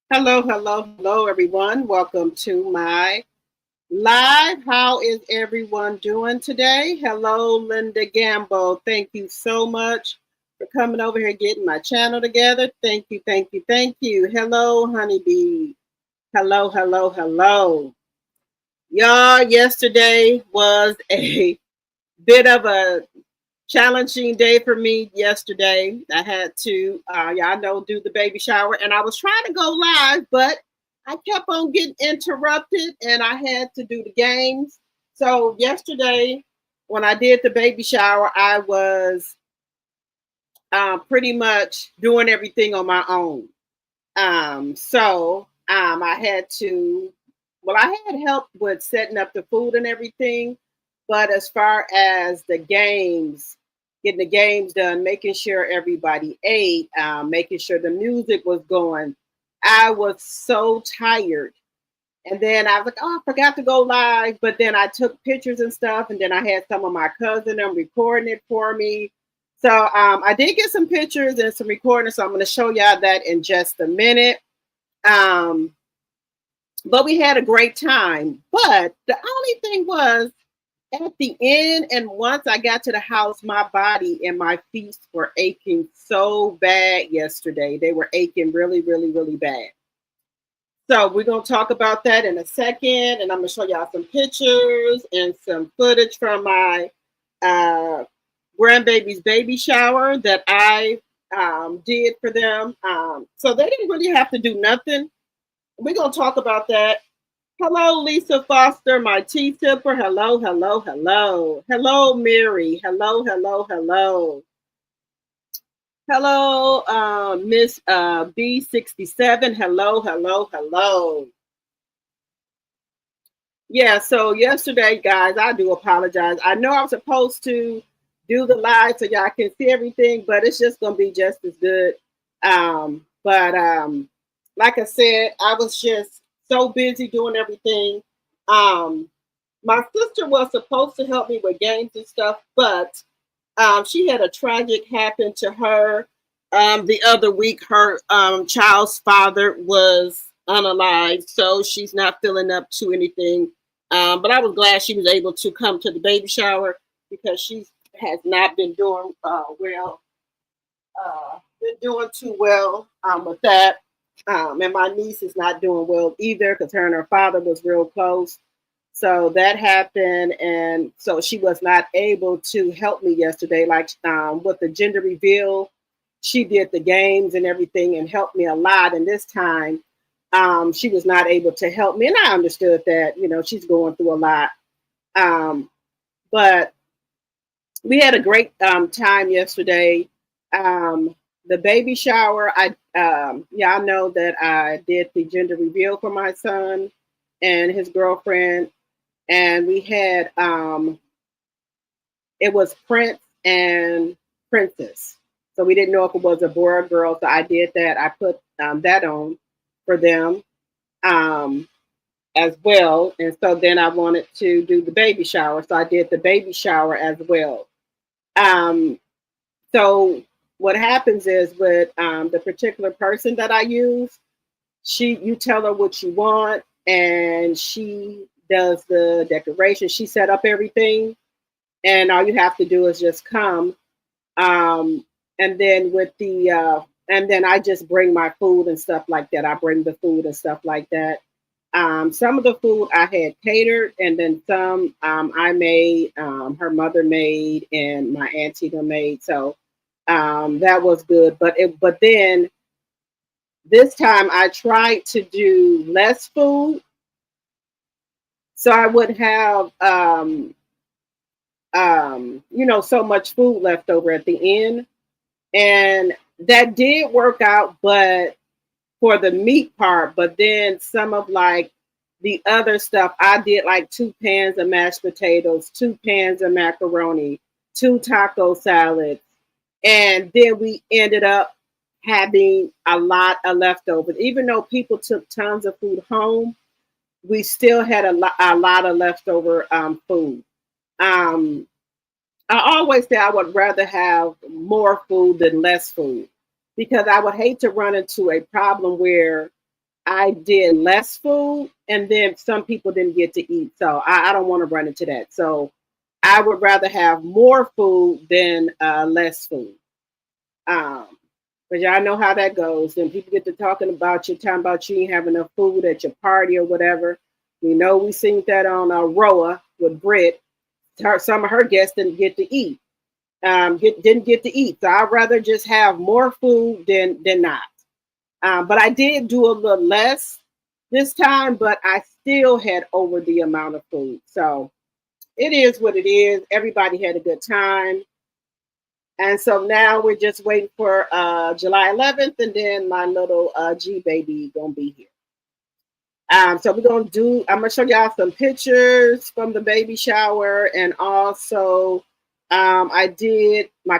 Hello, hello, hello, everyone. Welcome to my live. How is everyone doing today? Hello, Linda Gambo. Thank you so much for coming over here, getting my channel together. Thank you, thank you, thank you. Hello, Honeybee. Hello, hello, hello. Y'all, yesterday was a bit of a challenging day for me yesterday. I had to, y'all know, do the baby shower, and I was trying to go live, but I kept on getting interrupted, and I had to do the games. So yesterday, when I did the baby shower, I was pretty much doing everything on my own. I had to, well, I had help with setting up the food and everything, but as far as the games, getting the games done, making sure everybody ate, making sure the music was going, I was so tired. And then I was like, oh, I forgot to go live. But then I took pictures and stuff. And then I had some of my cousin them recording it for me. So I did get some pictures and some recordings. So I'm going to show y'all that in just a minute. Um, but we had a great time. But the only thing was at the end, and once I got to the house, my body and my feet were aching so bad yesterday. They were aching really, really, really bad. So we're going to talk about that in a second. And I'm going to show y'all some pictures and some footage from my uh, grandbaby's baby shower that I did for them. So they didn't really have to do nothing. We're going to talk about that. Hello, Lisa Foster, my tea tipper. Hello, hello, hello. Hello, Mary. Hello, hello, hello. Hello, Miss B67. Hello, hello, hello. Yeah, so yesterday, guys, I do apologize. I know I'm supposed to do the live so y'all can see everything, but it's just going to be just as good. But like I said, I was just so busy doing everything. Um, my sister was supposed to help me with games and stuff, but she had a tragic happen to her the other week. Her child's father was unalive, so she's not feeling up to anything. But I was glad she was able to come to the baby shower because she has not been doing well, been doing too well with that. And my niece is not doing well either because her and her father was real close. So that happened, and so she was not able to help me yesterday. Like with the gender reveal, she did the games and everything and helped me a lot. And this time, she was not able to help me, and I understood that. You know, she's going through a lot. Um, but we had a great time yesterday. Um, the baby shower, I know that I did the gender reveal for my son and his girlfriend, and we had it was Prince and Princess. So we didn't know if it was a boy or girl. So I did that. I put that on for them um, as well. And so then I wanted to do the baby shower. So I did the baby shower as well. Um, so what happens is with the particular person that I use, you tell her what you want and she does the decoration. She set up everything and all you have to do is just come. Um, and then and then I just bring my food and stuff like that. I bring the food and stuff like that. Some of the food I had catered, and then some I made. Her mother made, and my auntie made. So that was good. But then this time I tried to do less food, so I would have so much food left over at the end. And that did work out, but for the meat part, but then some of like the other stuff, I did like 2 pans of mashed potatoes, 2 pans of macaroni, 2 taco salads. And then we ended up having a lot of leftovers. Even though people took tons of food home, we still had a lot of leftover food. Um, I always say I would rather have more food than less food because I would hate to run into a problem where I did less food, and then some people didn't get to eat. So I don't want to run into that. So I would rather have more food than less food. Um, but y'all know how that goes. Then people get to talking about you ain't have enough food at your party or whatever. We know we seen that on Roa with Britt. Some of her guests didn't get to eat. Didn't get to eat. So I'd rather just have more food than not. But I did do a little less this time, but I still had over the amount of food. So it is what it is. Everybody had a good time. And so now we're just waiting for July 11th, and then my little G baby gonna be here. So we're gonna do. I'm gonna show y'all some pictures from the baby shower, and also my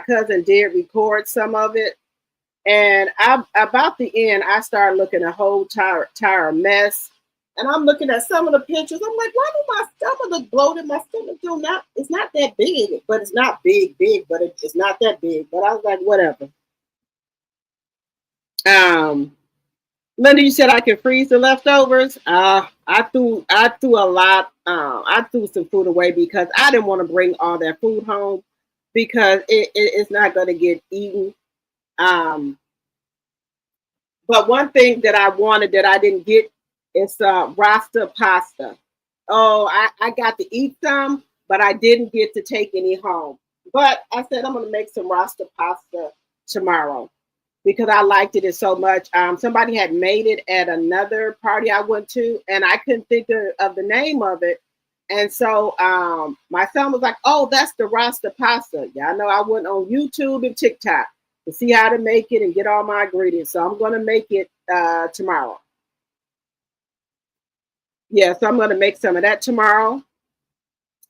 cousin did record some of it. And about the end, I started looking a whole tire mess. And I'm looking at some of the pictures. I'm like, why do my stomach look bloated? My stomach do not, it's not that big, but it's not big, but it's not that big. But I was like, whatever. Linda, you said I could freeze the leftovers. I threw a lot. I threw some food away because I didn't want to bring all that food home because it's not going to get eaten. Um, But one thing that I wanted that I didn't get is rasta pasta. Oh, I got to eat some, but I didn't get to take any home. But I said I'm going to make some rasta pasta tomorrow because I liked it so much. Somebody had made it at another party I went to, and I couldn't think of the name of it. And so my son was like, "Oh, that's the rasta pasta." Yeah, I know. I went on YouTube and TikTok to see how to make it and get all my ingredients. So I'm going to make it tomorrow. Yeah, so I'm going to make some of that tomorrow.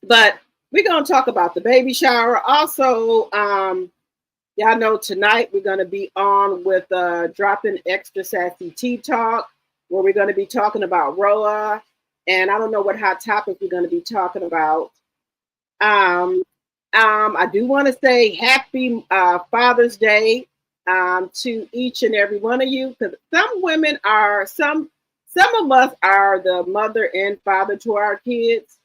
But we're going to talk about the baby shower. Also, y'all know tonight we're going to be on with Dropping Extra Sassy Tea Talk, where we're going to be talking about Roa. And I don't know what hot topic we're going to be talking about. Um, I do want to say happy Father's Day to each and every one of you, because some of us are the mother and father to our kids,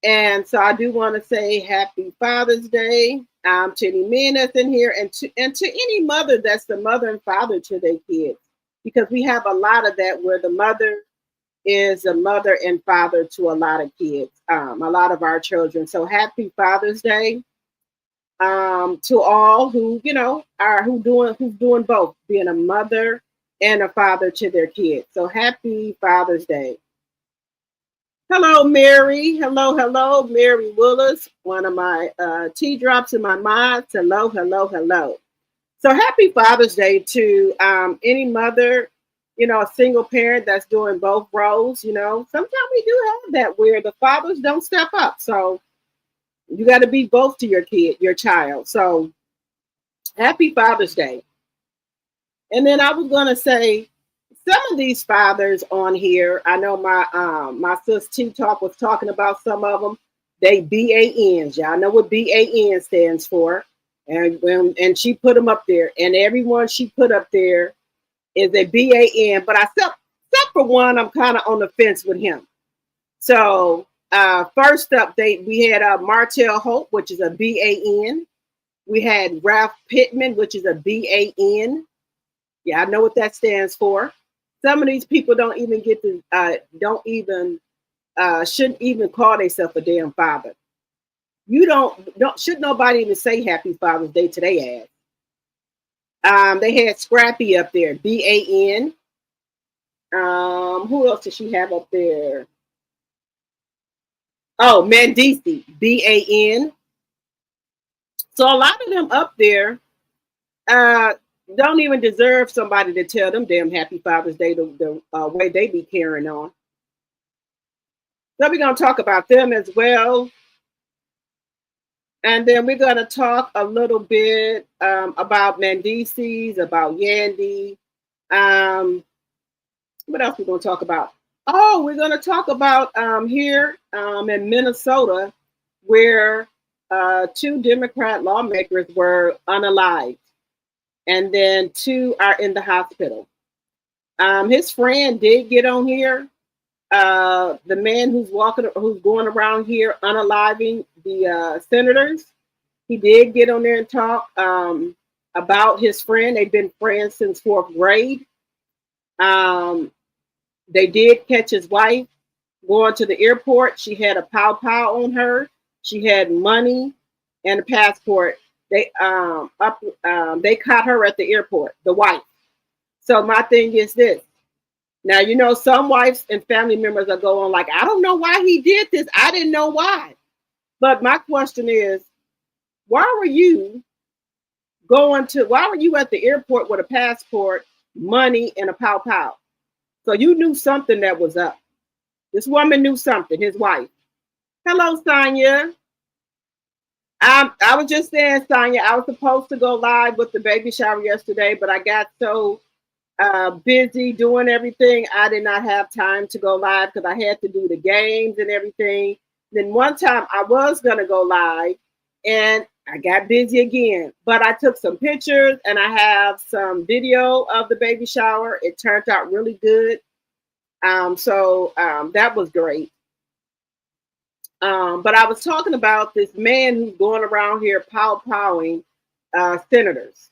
and so I do want to say happy Father's Day to any men that's in here, and to any mother that's the mother and father to their kids, because we have a lot of that where the mother is a mother and father to a lot of kids, a lot of our children. So happy Father's Day to all who who's doing both, being a mother and a father to their kids. So happy Father's Day. Hello, Mary. Hello, Mary Willis, one of my tea drops in my mind. Hello. So happy Father's Day to any mother, a single parent that's doing both roles. Sometimes we do have that where the fathers don't step up. So you got to be both to your child. So happy Father's Day. And then I was going to say, some of these fathers on here, I know my sis T Talk was talking about some of them. They BANs. Y'all know what BAN stands for. And she put them up there. And everyone she put up there is a BAN. But except for one, I'm kind of on the fence with him. So first up, we had Martell Hope, which is a BAN. We had Ralph Pittman, which is a BAN. Yeah, I know what that stands for. Some of these people don't even get to, shouldn't even call themselves a damn father. You should nobody even say Happy Father's Day to their ass. They had Scrappy up there, BAN. Who else did she have up there? Oh, Mandisi, BAN. So a lot of them up there don't even deserve somebody to tell them damn Happy Father's Day the way they be carrying on. So we're going to talk about them as well. And then we're going to talk a little bit about Mandisi's, about Yandy. What else we're going to talk about? Oh, we're going to talk about here in Minnesota, where 2 Democrat lawmakers were unalived, and then 2 are in the hospital. His friend did get on here. The man who's going around here unaliving the senators, he did get on there and talk about his friend. They've been friends since fourth grade. Um, they did catch his wife going to the airport. She had a pow pow on her. She had money and a passport. They caught her at the airport, the wife. So my thing is this. Now, you know, some wives and family members are going like, I don't know why he did this. I didn't know why. But my question is, why were you at the airport with a passport, money, and a pow pow? So you knew something that was up. This woman knew something, his wife. Hello, Sonia. I was just saying, Sonia, I was supposed to go live with the baby shower yesterday, but I got so busy doing everything. I did not have time to go live because I had to do the games and everything. Then one time I was going to go live and I got busy again, but I took some pictures and I have some video of the baby shower. It turned out really good. So that was great. But I was talking about this man who's going around here pow-powing senators.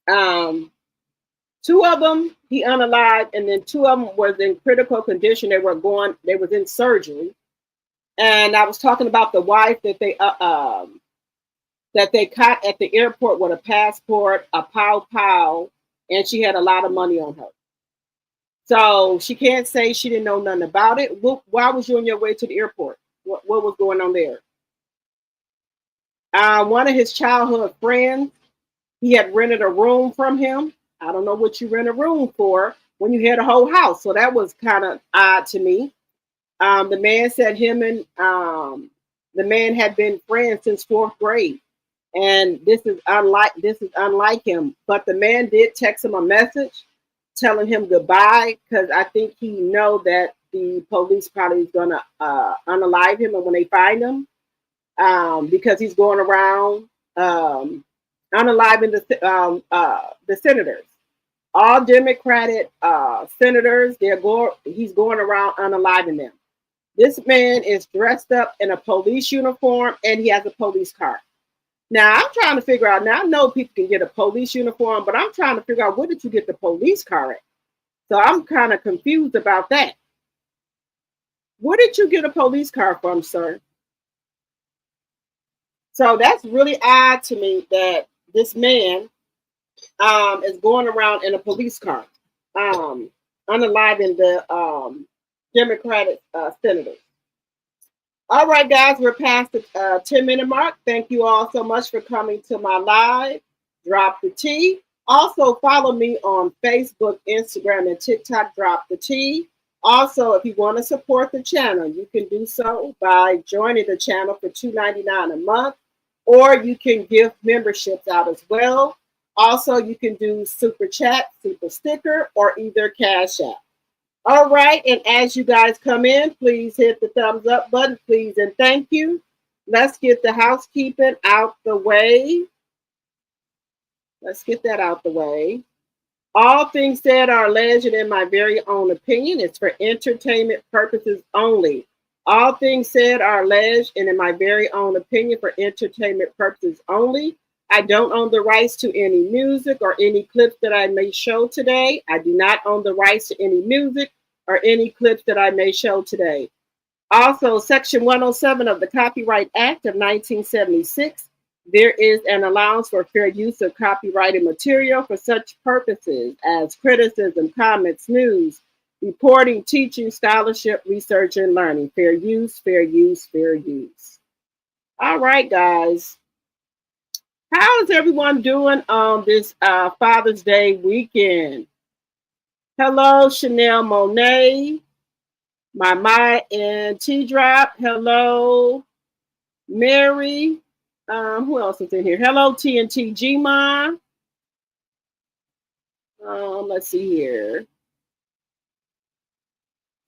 Two of them he unalived, and then two of them was in critical condition. They was in surgery. And I was talking about the wife that they caught at the airport with a passport, a pow pow, and she had a lot of money on her. So she can't say she didn't know nothing about it. Why was you on your way to the airport? What was going on there? One of his childhood friends, he had rented a room from him. I don't know what you rent a room for when you had a whole house. So that was kind of odd to me. The man said him and the man had been friends since fourth grade. And this is unlike him. But the man did text him a message telling him goodbye, because I think he know that the police probably is gonna unalive him, and when they find him, because he's going around unaliving the senators, all Democratic senators. He's going around unaliving them. This man is dressed up in a police uniform and he has a police car. Now, I'm trying to figure out, now I know people can get a police uniform, but I'm trying to figure out, where did you get the police car at? So I'm kind of confused about that. Where did you get a police car from, sir? So that's really odd to me that this man is going around in a police car, unaliving the Democratic senators. All right, guys, we're past the 10-minute mark. Thank you all so much for coming to my live. Drop the T. Also, follow me on Facebook, Instagram, and TikTok. Drop the T. Also, if you want to support the channel, you can do so by joining the channel for $2.99 a month, or you can give memberships out as well. Also, you can do super chat, super sticker, or either Cash App. All right, and as you guys come in, please hit the thumbs up button, please, and thank you. Let's get the housekeeping out the way. Let's get that out the way. All things said are alleged in my very own opinion. It's for entertainment purposes only. All things said are alleged and in my very own opinion for entertainment purposes only. I don't own the rights to any music or any clips that I may show today. I do not own the rights to any music or any clips that I may show today. Also, Section 107 of the Copyright Act of 1976, there is an allowance for fair use of copyrighted material for such purposes as criticism, comments, news, reporting, teaching, scholarship, research, and learning. Fair use, fair use, fair use. All right, guys. How is everyone doing on this Father's Day weekend? Hello, Chanel Monet, my and T-Drop. Hello, Mary. Who else is in here? Hello, TNT G-Ma. Let's see here.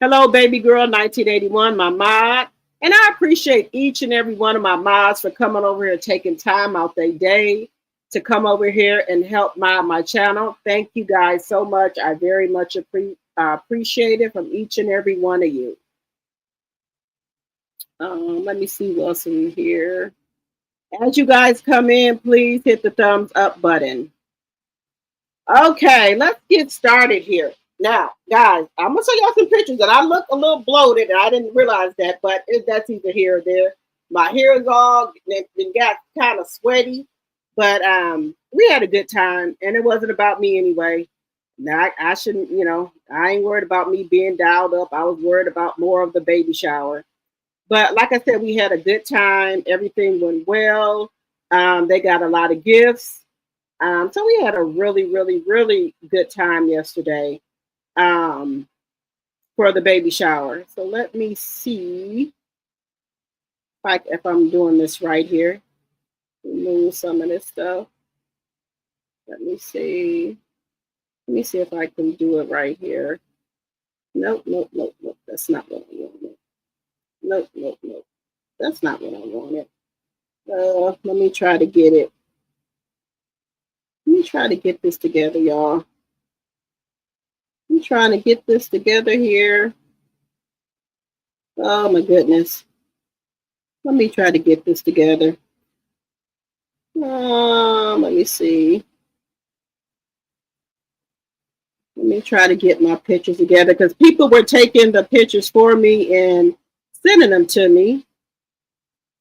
Hello, baby girl, 1981, my mod. And I appreciate each and every one of my mods for coming over here, taking time out their day to come over here and help my channel. Thank you guys so much. I very much appreciate it from each and every one of you. Let me see what else in here. As you guys come in, please hit the thumbs up button. Okay, let's get started here. Now, guys, I'm gonna show y'all some pictures that I look a little bloated, and I didn't realize that, but that's either here or there. My hair is all it got kind of sweaty, but we had a good time, and it wasn't about me anyway. Now I shouldn't, I ain't worried about me being dialed up. I was worried about more of the baby shower. But like I said, we had a good time. Everything went well. They got a lot of gifts. So we had a really, really, really good time yesterday for the baby shower. So let me see if I'm doing this right here. Remove some of this stuff. Let me see. Let me see if I can do it right here. Nope, nope, nope, nope. That's not what I wanted. Nope, nope, nope. That's not what I wanted. Let me try to get it. Let me try to get this together, y'all. I'm trying to get this together here. Oh my goodness. Let me try to get this together. Let me see. Let me try to get my pictures together because people were taking the pictures for me and sending them to me.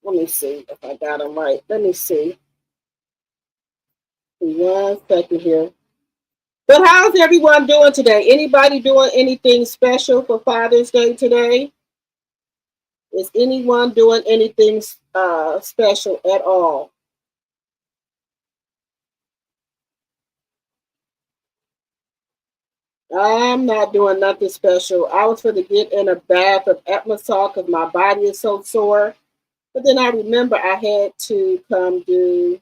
Let me see if I got them right. Let me see. 1 second here. But how's everyone doing today? Anybody doing anything special for Father's Day today? Is anyone doing anything special at all? I'm not doing nothing special. I was going to get in a bath of Epsom because my body is so sore. But then I remember I had to come do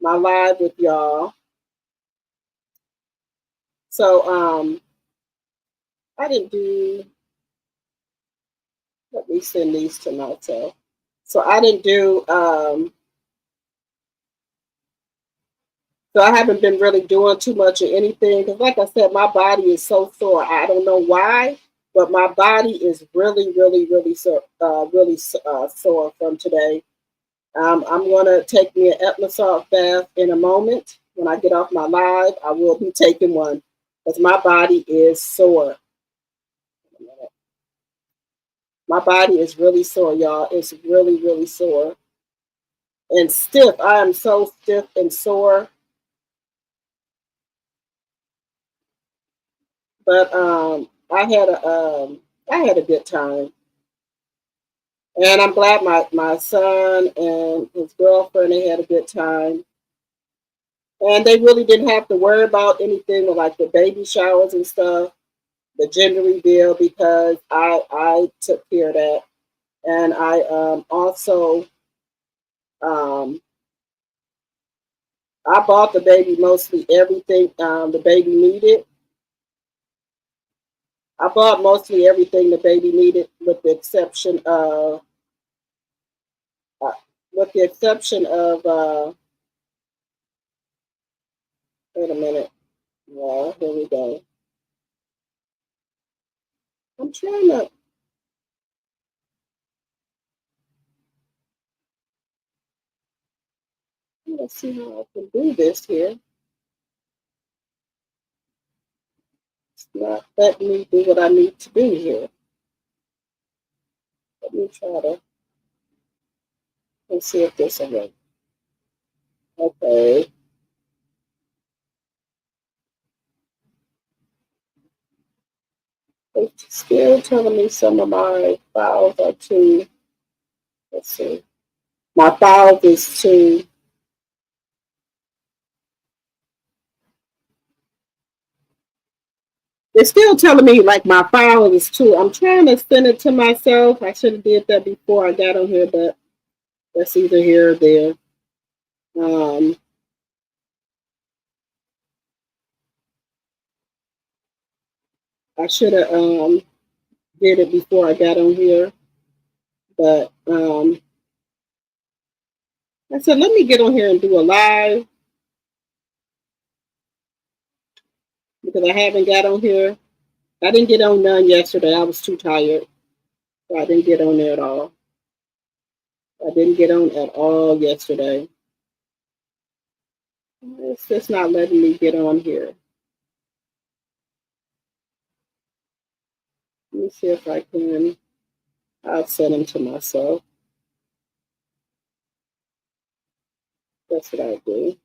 my live with y'all. So I didn't do, let me send these to myself. So I didn't do, so I haven't been really doing too much of anything. Because like I said, my body is so sore. I don't know why, but my body is really, really, really, sore from today. I'm going to take me an Epsom salt bath in a moment. When I get off my live, I will be taking one because my body is sore. My body is really sore, y'all. It's really, really sore and stiff. I am so stiff and sore. But I had a good time. And I'm glad my son and his girlfriend, they had a good time. And they really didn't have to worry about anything like the baby showers and stuff, the gender reveal, because I took care of that. And I also, I bought the baby mostly everything the baby needed. I bought mostly everything the baby needed with the exception of, wait a minute. Yeah, here we go. I'm trying to. Let's see how I can do this here. It's not letting me do what I need to do here. Let me try to. Let's see if this will work. Okay. It's still telling me some of my files are too. Let's see. My files is too. It's still telling me like my file is too. I'm trying to send it to myself. I should have did that before I got on here, but that's either here or there. I should have did it before I got on here, but I said let me get on here and do a live. because I haven't got on here. I didn't get on none yesterday. I was too tired. So I didn't get on there at all. I didn't get on at all yesterday. It's just not letting me get on here. Let me see if I can. I'll send them to myself. That's what I do.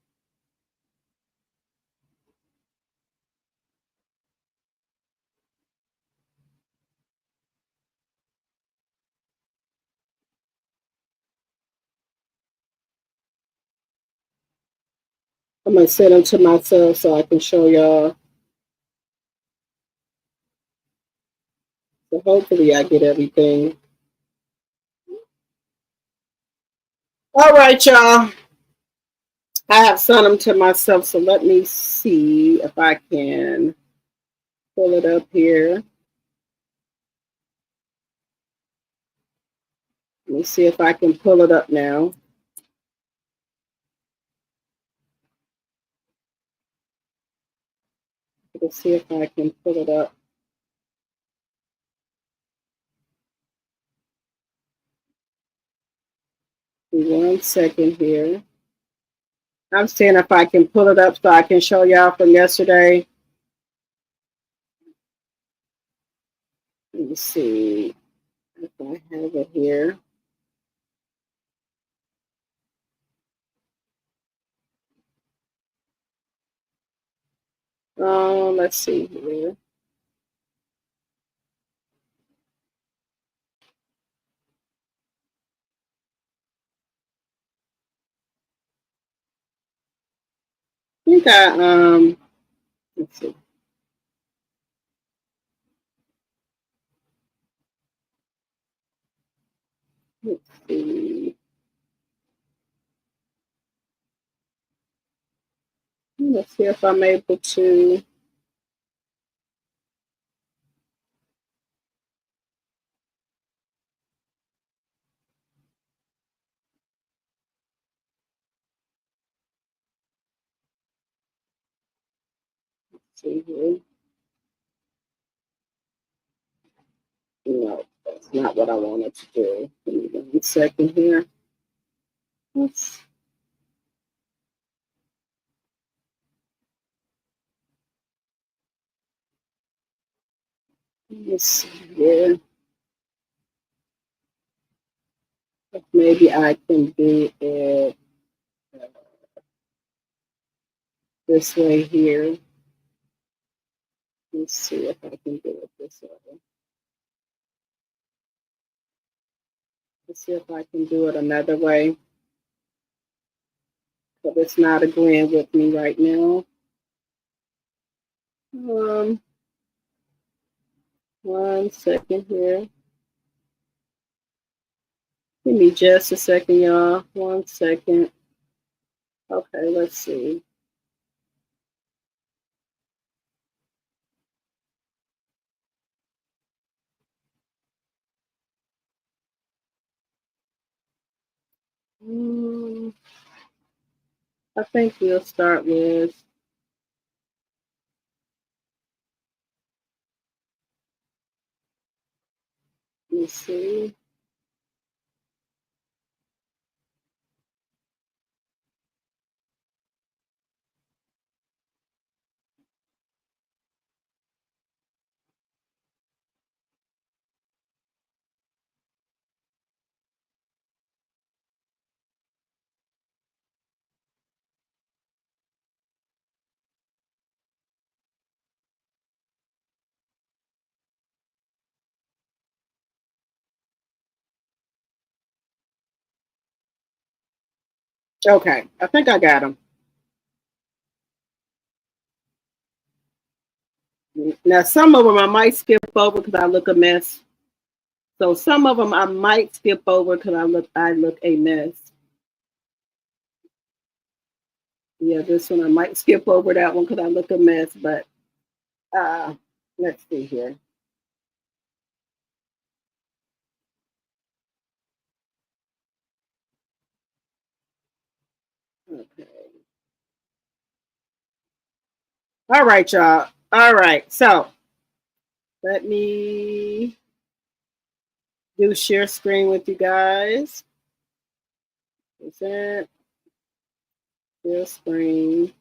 I'm gonna send them to myself so I can show y'all. So hopefully I get everything. All right, y'all. I have sent them to myself, so let me see if I can pull it up here. Let me see if I can pull it up now. Let's see if I can pull it up. One second here. I'm seeing if I can pull it up so I can show y'all from yesterday. Let me see if I have it here. Let's see here. I think let's see. Let's see. Let's see if I'm able to. Let's see here. No, that's not what I wanted to do. Give me 1 second here. Let's see here. Maybe I can do it this way here. Let's see if I can do it this way. Let's see if I can do it another way. But it's not agreeing with me right now. 1 second here. Give me just a second, y'all. 1 second. Okay, let's see. I think we'll start with. Let's see. Okay, I think I got them. Now, some of them I might skip over because I look a mess. So some of them I might skip over because I look a mess. Yeah, this one I might skip over that one because I look a mess. But uh, let's see here. Okay. All right, y'all. All right. So let me do share screen with you guys. Present share screen.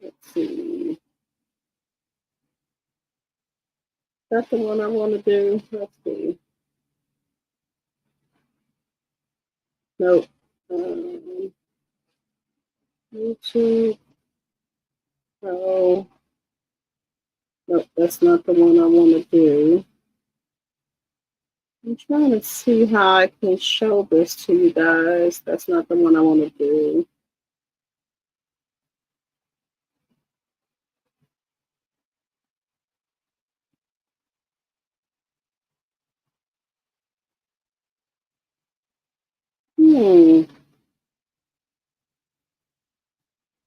Let's see. That's the one I want to do. Let's see. Nope. YouTube. Oh, nope. That's not the one I want to do. I'm trying to see how I can show this to you guys. That's not the one I want to do.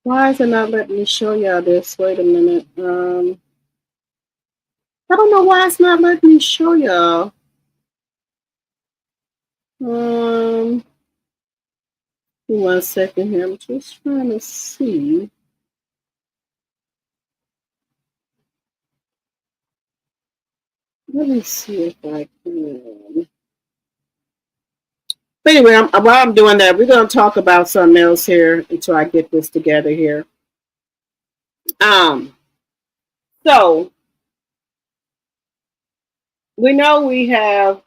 Why is it not letting me show y'all this? Wait a minute. I don't know why it's not letting me show y'all. Give me 1 second here. I'm just trying to see. Let me see if I can. But anyway, while I'm doing that, we're going to talk about something else here until I get this together here. So we know we have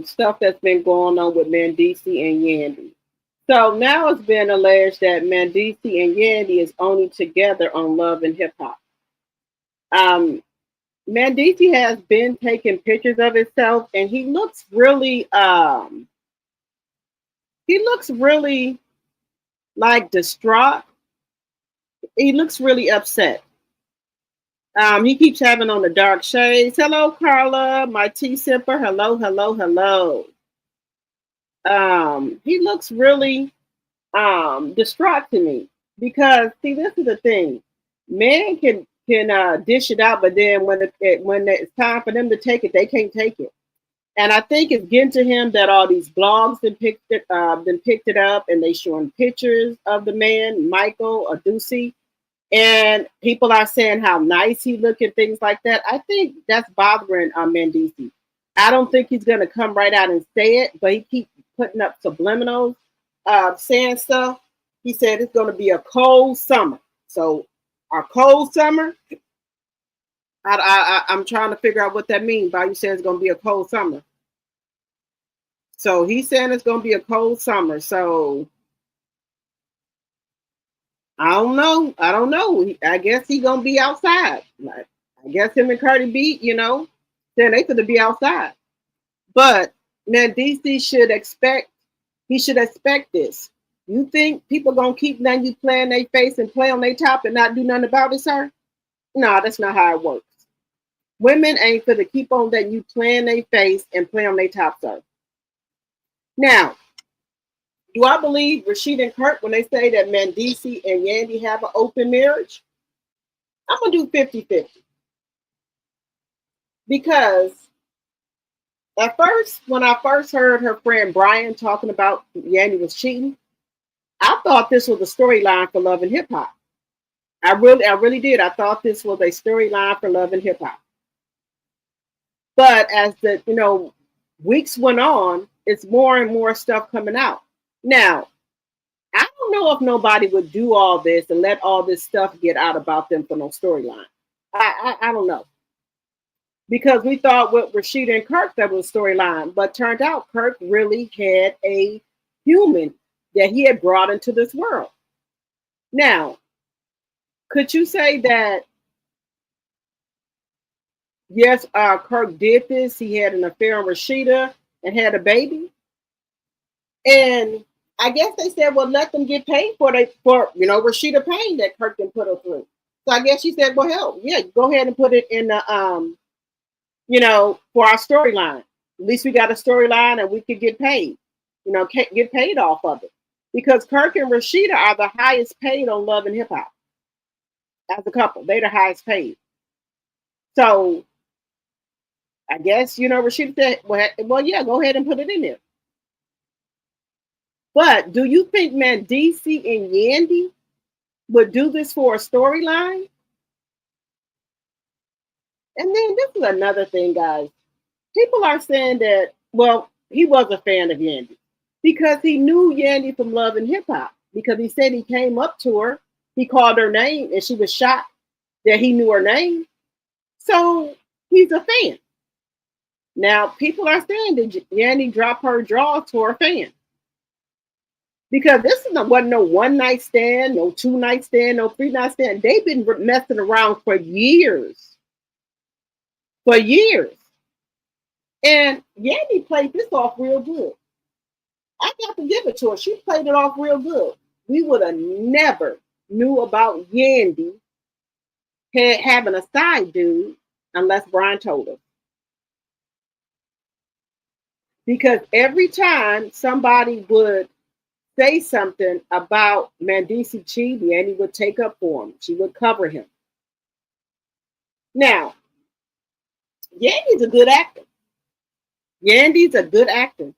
stuff that's been going on with Mendici and Yandy. So now it's been alleged that Mendici and Yandy is only together on Love and Hip Hop. Mendici has been taking pictures of himself, and he looks really like distraught. He looks really upset. He keeps having on the dark shades. Hello, Carla, my tea sipper. Hello, hello, hello. He looks really distraught to me because see, this is the thing. Men can dish it out, but then when it's time for them to take it, they can't take it. And I think it's getting to him that all these blogs then picked it up, and they showing pictures of the man, Michael or Ducey, and people are saying how nice he look and things like that. I think that's bothering Mendici. I don't think he's gonna come right out and say it, but he keeps putting up subliminals, saying stuff. He said it's gonna be a cold summer. So our cold summer, I'm trying to figure out what that means. Bayou said it's gonna be a cold summer. So he's saying it's gonna be a cold summer. So I don't know. I don't know. I guess he's gonna be outside. Like, I guess him and Cardi B, then they could be outside. But man, DC should expect. He should expect this. You think people gonna keep letting you play in their face and play on their top and not do nothing about it, sir? No, that's not how it works. Women ain't for to keep on letting you play in their face and play on their top, sir. Now, do I believe Rashid and Kirk when they say that Mendici and Yandy have an open marriage? I'm going to do 50-50. Because at first, when I first heard her friend Brian talking about Yandy was cheating, I thought this was a storyline for Love and Hip Hop. I really did. I thought this was a storyline for Love and Hip Hop. But as the weeks went on, it's more and more stuff coming out. Now, I don't know if nobody would do all this and let all this stuff get out about them for no storyline. I don't know. Because we thought with Rashida and Kirk that was a storyline, but turned out Kirk really had a human that he had brought into this world. Now, could you say that yes, Kirk did this, he had an affair on Rashida and had a baby? And I guess they said, well, let them get paid for Rashida pain that Kirk can put her through. So I guess she said, well, hell, yeah, go ahead and put it in the for our storyline. At least we got a storyline and we could get paid. Get paid off of it. Because Kirk and Rashida are the highest paid on Love and Hip Hop. As a couple, they're the highest paid. So I guess, Rashida said, well, yeah, go ahead and put it in there. But do you think Mandisi and Yandy would do this for a storyline? And then this is another thing, guys. People are saying that, well, he was a fan of Yandy because he knew Yandy from Love and Hip Hop because he said he came up to her, he called her name, and she was shocked that he knew her name. So he's a fan. Now, people are saying that Yandy dropped her draws to her fan because wasn't no one night stand, no two night stand, no three night stand. They've been messing around for years. For years. And Yandy played this off real good. I got to give it to her. She played it off real good. We would have never knew about Yandy having a side dude unless Brian told us. Because every time somebody would say something about Mandisi Chi, Yandy would take up for him. She would cover him. Now, Yandy's a good actor. Yandy's a good actor.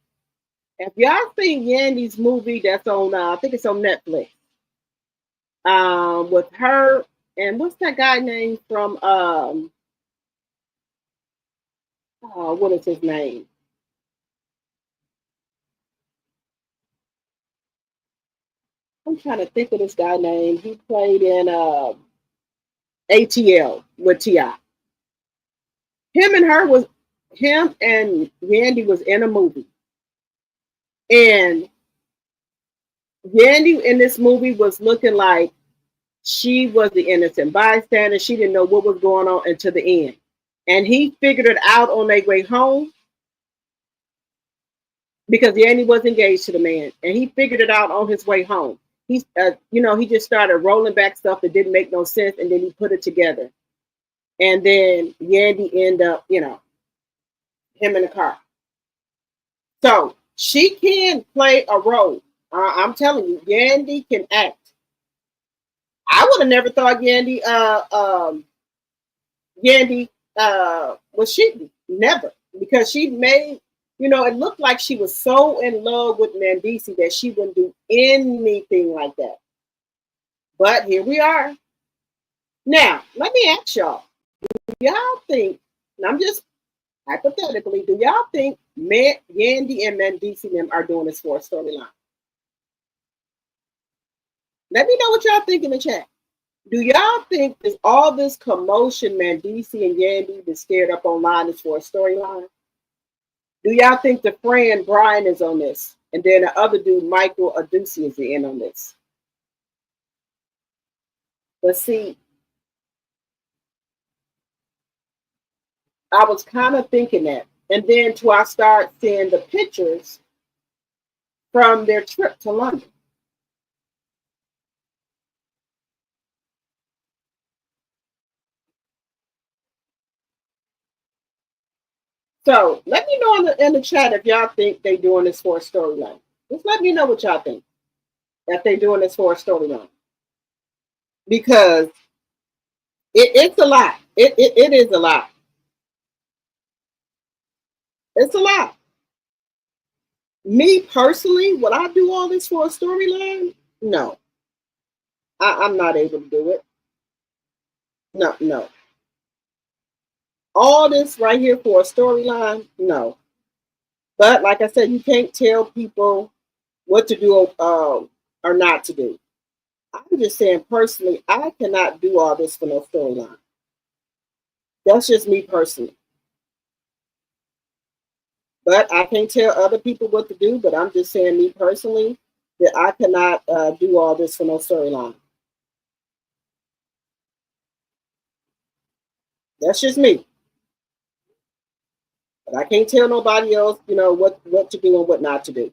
If y'all seen Yandy's movie that's on, I think it's on Netflix, with her and what's that guy name from? What is his name? I'm trying to think of this guy name. He played in ATL with T.I. Him and Yandy was in a movie. And Yandy in this movie was looking like she was the innocent bystander. She didn't know what was going on until the end. And he figured it out on their way home because Yandy was engaged to the man. And he figured it out on his way home. He just started rolling back stuff that didn't make no sense. And then he put it together. And then Yandy ended up, him in the car. So she can play a role. I'm telling you, Yandy can act. I would have never thought Yandy was cheating. Never. Because she made, it looked like she was so in love with Mandisi that she wouldn't do anything like that. But here we are. Now, let me ask y'all. Do y'all think, and I'm just hypothetically, do y'all think Yandy and Mandisi them are doing this for a storyline? Let me know what y'all think in the chat. Do y'all think there's all this commotion Mandisi and Yandy been scared up online is for a storyline? Do y'all think the friend Brian is on this? And then the other dude, Michael Adusi, is in on this? But see, I was kind of thinking that. And then till I start seeing the pictures from their trip to London. So let me know in the chat if y'all think they're doing this for a storyline. Just let me know what y'all think. If they're doing this for a storyline. Because it's a lot. It is a lot. It's a lot. Me personally, would I do all this for a storyline? No. I'm not able to do it. No. All this right here for a storyline? No. But like I said, you can't tell people what to do or not to do. I'm just saying personally, I cannot do all this for no storyline. That's just me personally. But I can't tell other people what to do, but I'm just saying me personally that I cannot do all this for no storyline. That's just me. But I can't tell nobody else, what to do and what not to do.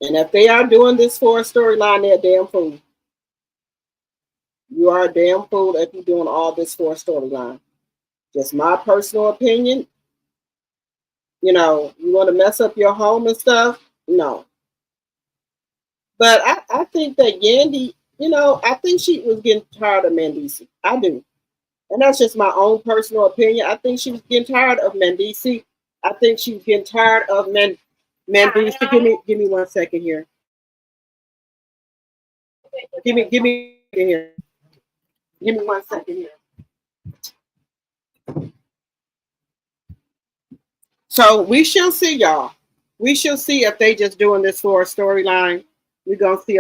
And if they are doing this for a storyline, they're a damn fool. You are a damn fool if you're doing all this for a storyline. Just my personal opinion. You want to mess up your home and stuff? No. But I think that Yandy, I think she was getting tired of Mandisi. I do. And that's just my own personal opinion. I think she was getting tired of Mandisi. I think she was getting tired of Mendoza, give me 1 second here. Give me here. Give me 1 second here. So we shall see, y'all. We shall see if they just doing this for a storyline. We're gonna see.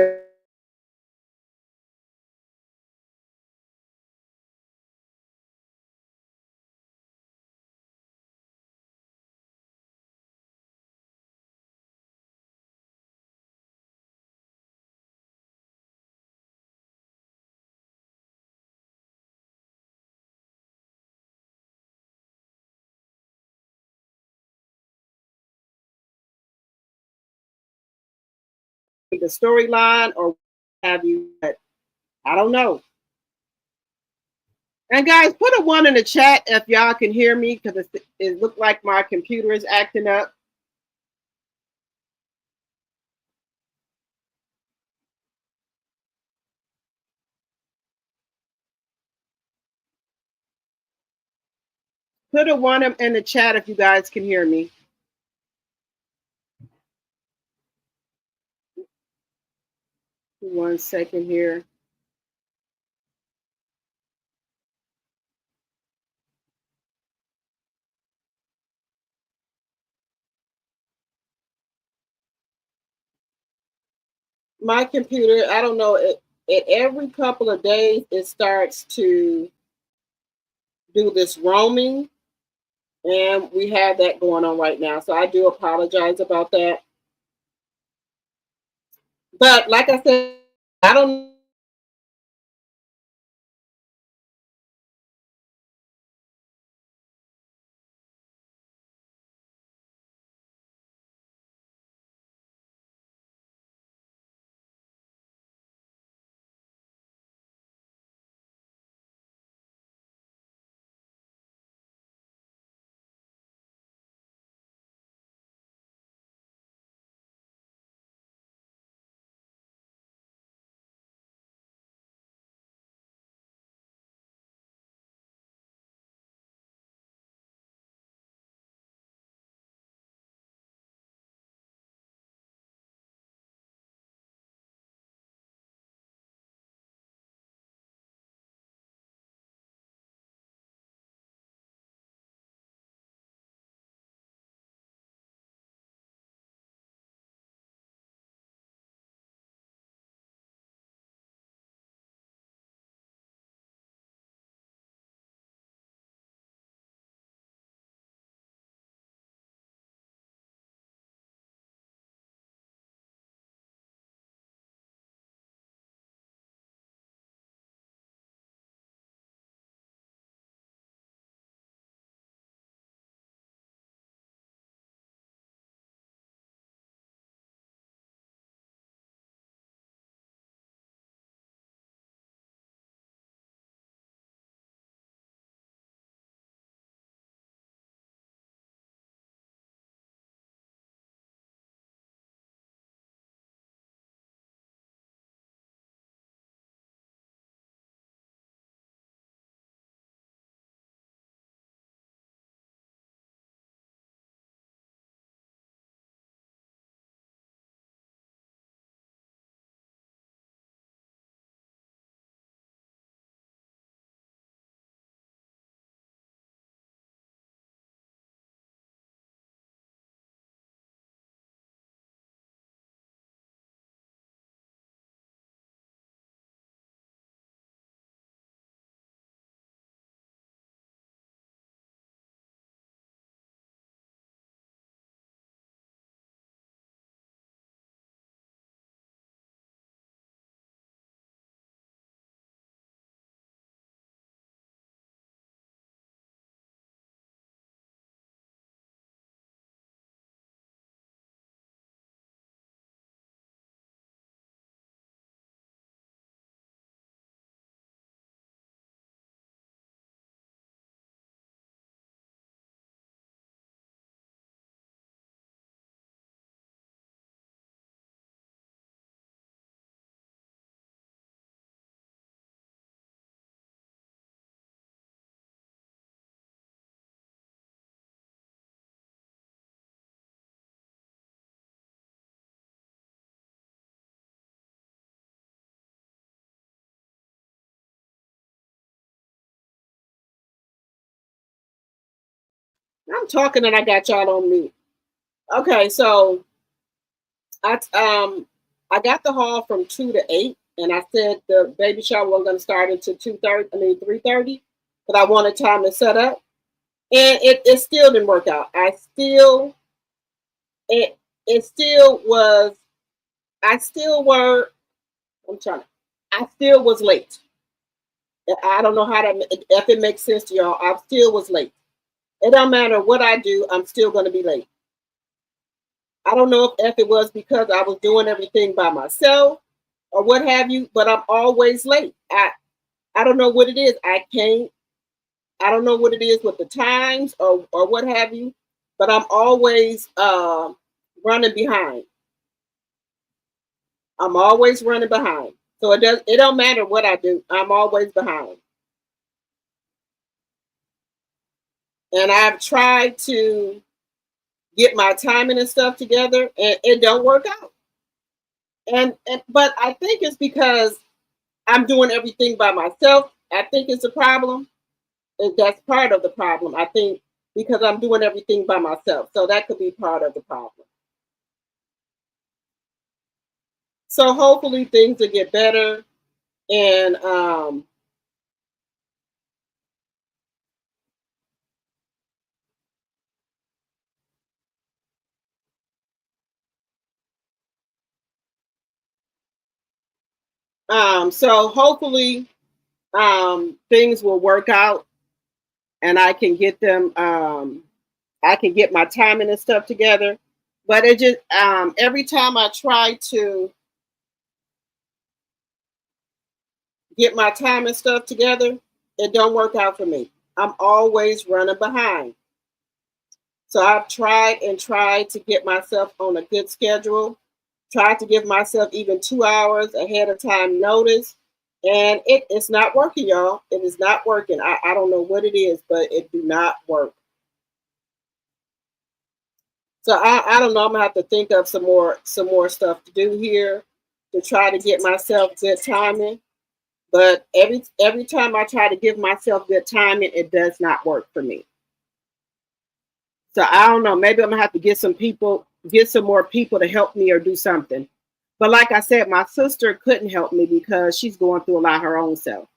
The storyline or have you, but I don't know. And guys, put a one in the chat if y'all can hear me because it looked like my computer is acting up. Put a one in the chat if you guys can hear me. 1 second here. My computer, I don't know, it every couple of days it starts to do this roaming, and we have that going on right now. So I do apologize about that. But like I said, I don't I'm talking and I got y'all on mute. Okay, so I got the hall from 2 to 8, and I said the baby shower wasn't going to start until 2:30. I mean 3:30, but I wanted time to set up, and it still didn't work out. It it still was. I still were. I'm trying. I still was late. I don't know how that if it makes sense to y'all. I still was late. It don't matter what I do. I'm still going to be late. I don't know if it was because I was doing everything by myself or what have you, but I'm always late. I don't know what it is. I don't know what it is with the times or what have you, but I'm always running behind. I'm always running behind. So it don't matter what I do. I'm always behind. And I've tried to get my timing and stuff together and it don't work out. And but I think it's because I'm doing everything by myself. I think it's a problem. That's part of the problem. I think because I'm doing everything by myself. So that could be part of the problem. So hopefully things will get better. And so hopefully things will work out and I can get them I can get my timing and stuff together. But it just every time I try to get my time and stuff together, it don't work out for me. I'm always running behind. So I've tried and tried to get myself on a good schedule, tried to give myself even 2 hours ahead of time notice. And it's not working, y'all. It is not working. I don't know what it is, but it do not work. So I don't know. I'm gonna have to think of some more stuff to do here to try to get myself good timing. But every time I try to give myself good timing, it does not work for me. So I don't know. Maybe I'm gonna have to get some more people to help me or do something. But like I said, my sister couldn't help me because she's going through a lot her own self.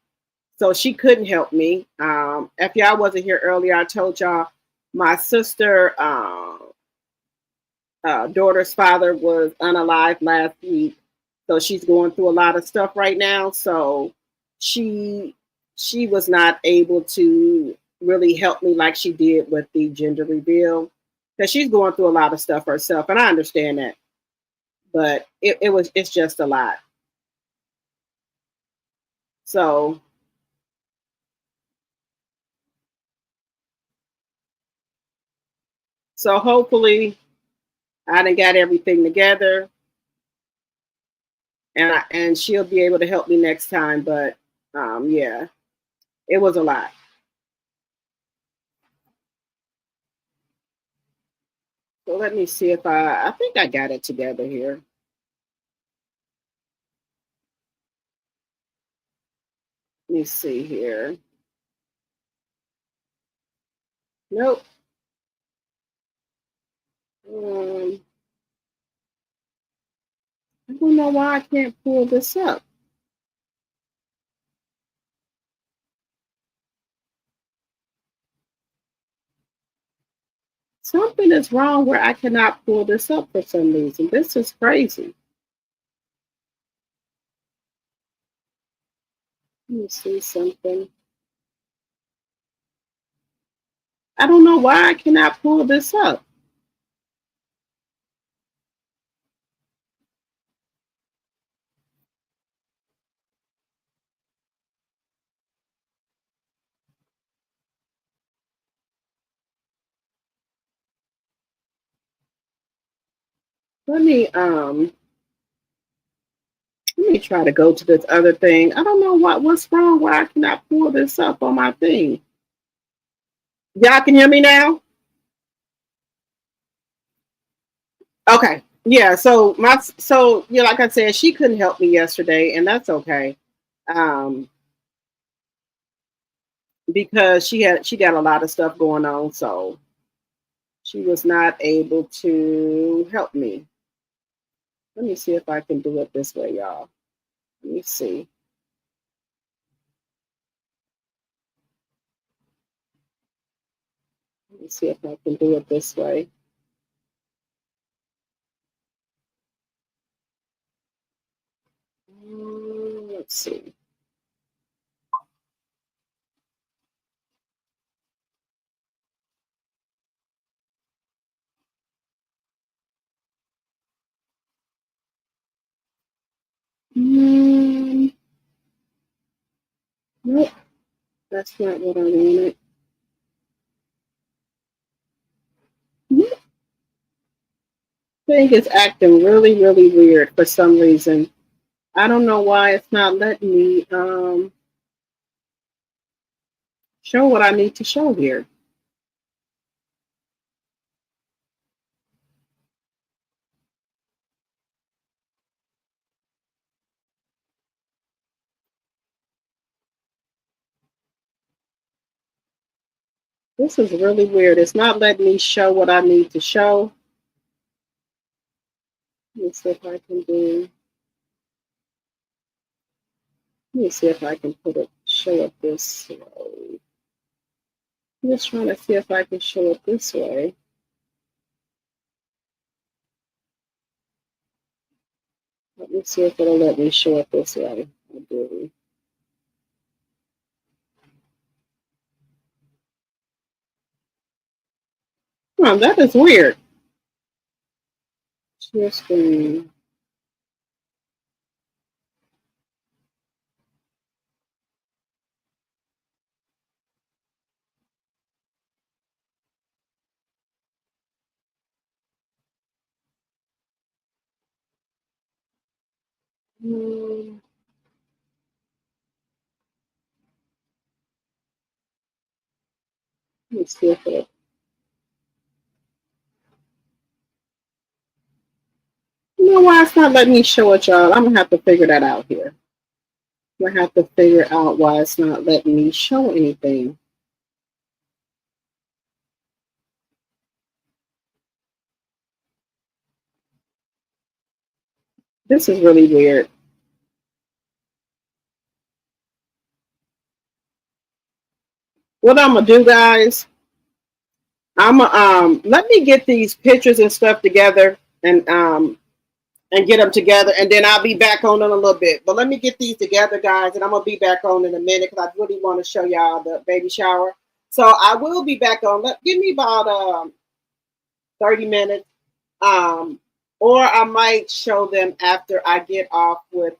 So she couldn't help me. If y'all wasn't here earlier, I told y'all my sister daughter's father was unalive last week, so she's going through a lot of stuff right now. So she she was not able to really help me like she did with the gender reveal because she's going through a lot of stuff herself, and I understand that. But it's just a lot. So so hopefully I done got everything together and she'll be able to help me next time. But yeah, it was a lot. So let me see if I think I got it together here. Let me see here. Nope. Um, I don't know why I can't pull this up. Something is wrong where I cannot pull this up for some reason. This is crazy. Let me see something. I don't know why I cannot pull this up. Let me um let me try to go to this other thing. I don't know what's wrong why I cannot pull this up on my thing. Y'all can hear me now? Okay. Yeah, so yeah, like I said, she couldn't help me yesterday, and that's okay. Um, because she got a lot of stuff going on. So she was not able to help me. Let me see if I can do it this way, y'all. Let me see. Let me see if I can do it this way. Let's see. Nope, that's not what I wanted. Nope. Thing is acting really, really weird for some reason. I don't know why it's not letting me show what I need to show here. This is really weird. It's not letting me show what I need to show. Let's see if I can do. Let me see if I can put it show it this way. I'm just trying to see if I can show it this way. Let me see if it'll let me show it this way. I do. Oh, that is weird. Share screen. Let me see if it. You know why it's not letting me show it, y'all? I'm gonna have to figure that out here. I'm gonna have to figure out why it's not letting me show anything. This is really weird. What I'm gonna do, guys? I'm let me get these pictures and stuff together and get them together, and then I'll be back on in a little bit. But let me get these together, guys, and I'm gonna be back on in a minute because I really want to show y'all the baby shower. So I will be back on. Give me about 30 minutes, or I might show them after I get off with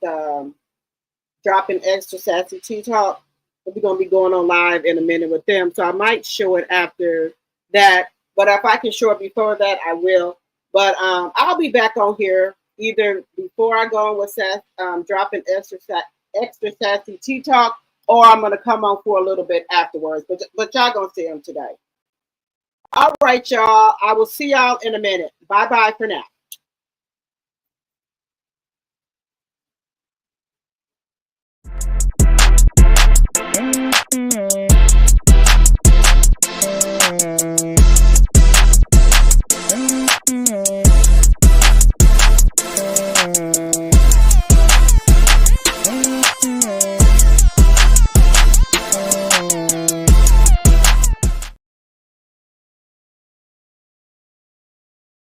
dropping extra sassy tea talk. We're gonna be going on live in a minute with them, so I might show it after that. But if I can show it before that, I will. But I'll be back on here either before I go on with dropping extra sassy tea talk, or I'm gonna come on for a little bit afterwards. But y'all gonna see them today. All right, y'all. I will see y'all in a minute. Bye bye for now.